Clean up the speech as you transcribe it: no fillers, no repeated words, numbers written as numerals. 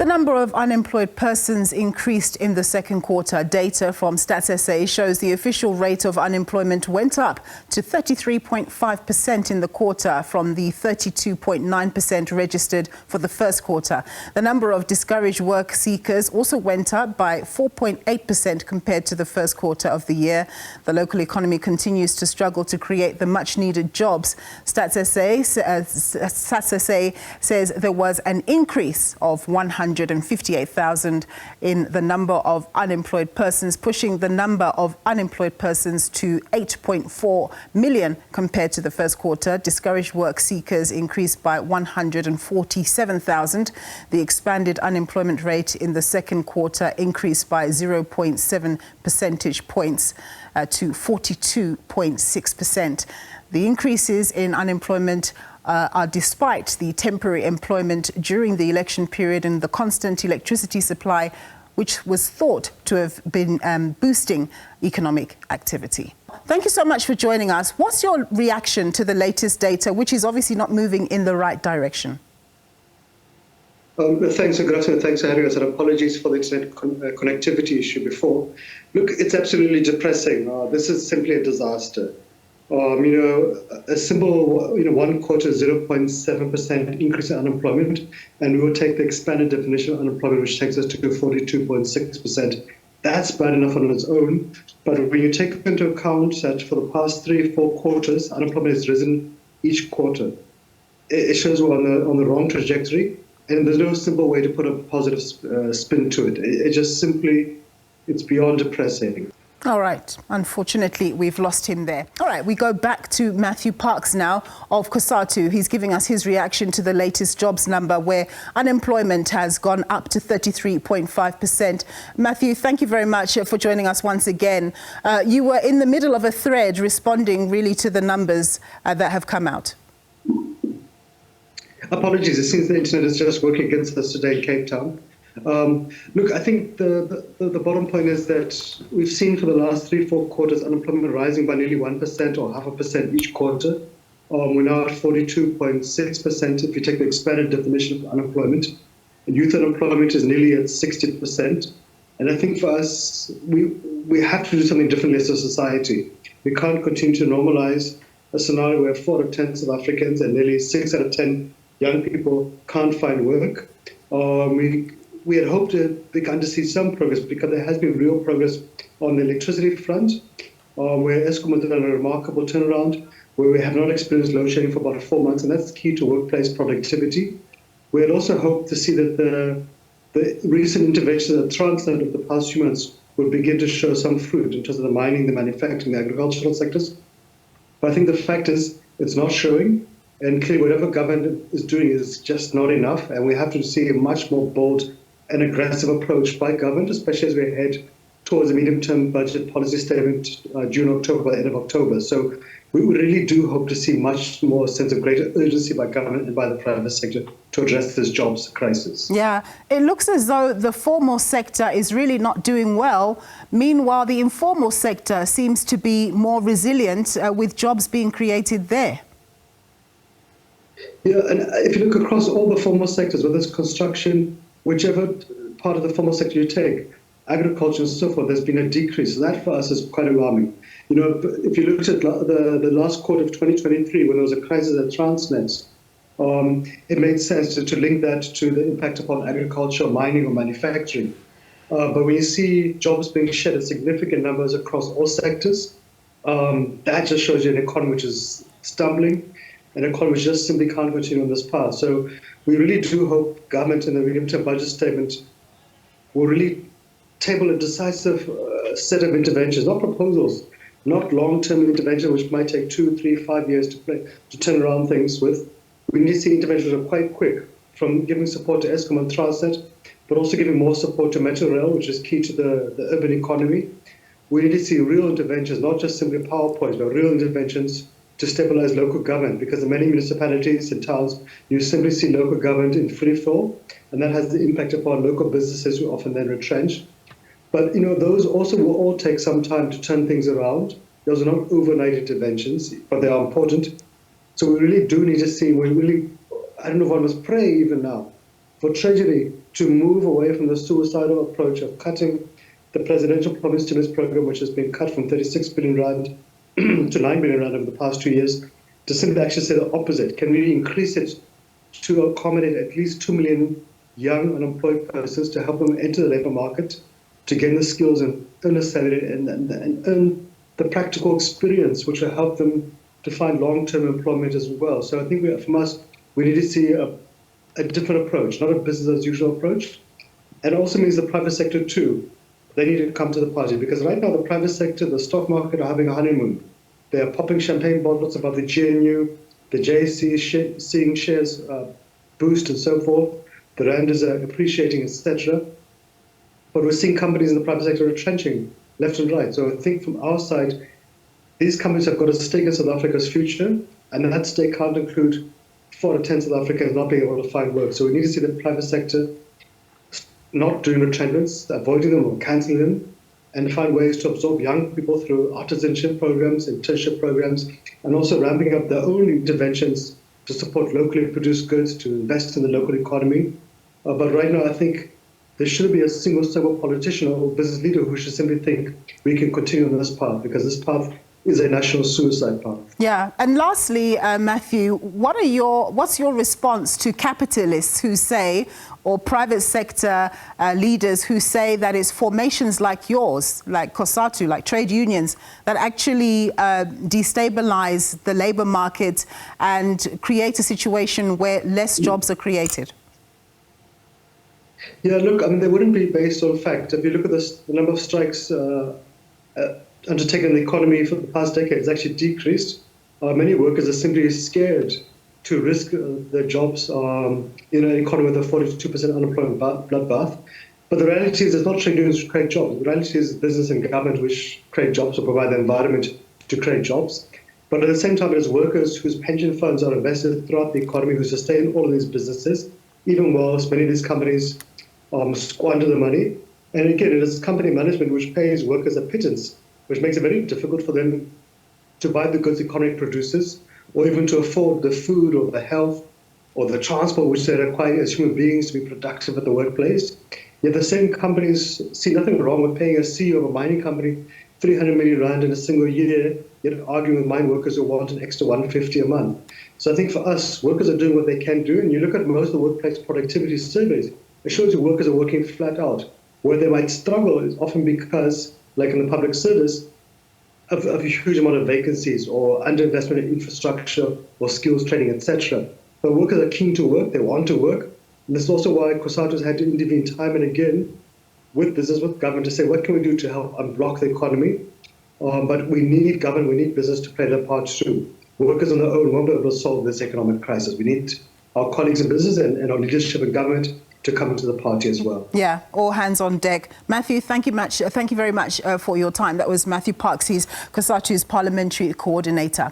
number of unemployed persons increased in the second quarter. Data from Stats SA shows the official rate of unemployment went up to 33.5% in the quarter from the 32.9% registered for the first quarter. The number of discouraged work seekers also went up by 4.8% compared to the first quarter of the year. The local economy continues to struggle to create the much-needed jobs. Stats SA says there was an increase of 158,000 in the number of unemployed persons, pushing the number of unemployed persons to 8.4 million compared to the first quarter. Discouraged work seekers increased by 147,000. The expanded unemployment rate in the second quarter increased by 0.7 percentage points to 42.6%. The increases in unemployment are despite the temporary employment during the election period and the constant electricity supply, which was thought to have been boosting economic activity. Thank you so much for joining us. What's your reaction to the latest data, which is obviously not moving in the right direction? Thanks, Cosatu, and thanks, Harry. And apologies for the internet connectivity issue before. Look, it's absolutely depressing. This is simply a disaster. A simple, one quarter 0.7% increase in unemployment, and we will take the expanded definition of unemployment, which takes us to 42.6%. That's bad enough on its own, but when you take into account that for the past 3-4 quarters, unemployment has risen each quarter, it shows we're on the wrong trajectory, and there's no simple way to put a positive spin to it. It just simply, it's beyond depressing. All right. Unfortunately, we've lost him there. All right. We go back to Matthew Parks now of Cosatu. He's giving us his reaction to the latest jobs number, where unemployment has gone up to 33.5%. Matthew, thank you very much for joining us once again. You were in the middle of a thread responding really to the numbers that have come out. Apologies. It seems the internet is just working against us today in Cape Town. Look, I think the bottom point is that we've seen for the last 3-4 quarters unemployment rising by nearly 1% or 0.5% each quarter. We're now at 42.6% if you take the expanded definition of unemployment. And youth unemployment is nearly at 60%. And I think for us, we have to do something differently as a society. We can't continue to normalize a scenario where 4 out of 10 South Africans and nearly 6 out of 10 young people can't find work. We had hoped to begin to see some progress, because there has been real progress on the electricity front, where Eskom has done a remarkable turnaround, where we have not experienced load shedding for about 4 months, and that's key to workplace productivity. We had also hoped to see that the recent interventions at Transnet of the past few months would begin to show some fruit in terms of the mining, the manufacturing, the agricultural sectors. But I think the fact is it's not showing, and clearly whatever government is doing is just not enough, and we have to see a much more bold an aggressive approach by government, especially as we head towards a medium-term budget policy statement June, October, by the end of October. So we really do hope to see much more sense of greater urgency by government and by the private sector to address this jobs crisis. Yeah, it looks as though the formal sector is really not doing well. Meanwhile, the informal sector seems to be more resilient with jobs being created there. Yeah, and if you look across all the formal sectors, whether it's construction, whichever part of the formal sector you take, agriculture and so forth, there's been a decrease. So that for us is quite alarming. If you looked at the last quarter of 2023, when there was a crisis at Transnet, it made sense to link that to the impact upon agriculture, mining or manufacturing. But when you see jobs being shed in significant numbers across all sectors, that just shows you an economy which is stumbling, an economy which just simply can't continue on this path. So we really do hope government in the medium-term budget statement will really table a decisive set of interventions, not proposals, not long-term interventions which might take 2, 3, 5 years to turn around things with. We need to see interventions that are quite quick, from giving support to Eskom and Transnet, but also giving more support to Metro Rail, which is key to the urban economy. We need to see real interventions, not just simply PowerPoints, but real interventions to stabilize local government, because in many municipalities and towns, you simply see local government in free fall, and that has the impact upon local businesses who often then retrench. But those also will all take some time to turn things around. Those are not overnight interventions, but they are important. So we really do need to see, I don't know if one must pray even now, for Treasury to move away from the suicidal approach of cutting the presidential promise stimulus program, which has been cut from 36 billion rand to 9 billion rand over the past 2 years, to simply actually say the opposite. Can we increase it to accommodate at least 2 million young unemployed persons to help them enter the labour market, to gain the skills and earn a salary and earn the practical experience, which will help them to find long-term employment as well. So I think from us, we need to see a different approach, not a business-as-usual approach. And it also means the private sector too. They need to come to the party, because right now the private sector, the stock market are having a honeymoon. They are popping champagne bottles about the GNU, the JSE seeing shares boost and so forth. The rand is appreciating, etc. But we're seeing companies in the private sector retrenching left and right. So I think from our side, these companies have got a stake in South Africa's future, and that stake can't include 4 out of 10 South Africans not being able to find work. So we need to see the private sector not doing retrenchments, avoiding them or cancelling them, and find ways to absorb young people through artisanship programs, internship programs, and also ramping up their own interventions to support locally produced goods, to invest in the local economy. But right now, I think there shouldn't be a single politician or business leader who should simply think we can continue on this path, because this path is a national suicide path. Yeah, and lastly, Matthew, what's your response to capitalists who say, or private sector leaders who say that it's formations like yours, like Cosatu, like trade unions, that actually destabilize the labor market and create a situation where less jobs are created? Yeah, look, I mean, they wouldn't be based on fact. If you look at the number of strikes undertaken in the economy for the past decade, it's actually decreased. Many workers are simply scared to risk their jobs in an economy with a 42% unemployment bloodbath. But the reality is it's not trade unions which create jobs. The reality is business and government which create jobs or provide the environment to create jobs. But at the same time, it is workers whose pension funds are invested throughout the economy who sustain all of these businesses, even whilst many of these companies squander the money. And again, it is company management which pays workers a pittance, which makes it very difficult for them to buy the goods the economy produces, or even to afford the food or the health or the transport which they require as human beings to be productive at the workplace. Yet the same companies see nothing wrong with paying a CEO of a mining company 300 million rand in a single year, yet arguing with mine workers who want an extra 150 a month. So I think for us, workers are doing what they can do, and you look at most of the workplace productivity surveys, it shows you workers are working flat out. Where they might struggle is often because, like in the public service, of a huge amount of vacancies or underinvestment in infrastructure or skills training, etc. But workers are keen to work, they want to work. And this is also why Cosatu has had to intervene time and again with business, with government, to say, what can we do to help unblock the economy? But we need government, we need business to play their part too. Workers on their own won't be able to solve this economic crisis. We need our colleagues in business and our leadership in government to come into the party as well. Yeah, all hands on deck. Matthew, thank you very much for your time. That was Matthew Parks. He's Cosatu's Parliamentary Coordinator.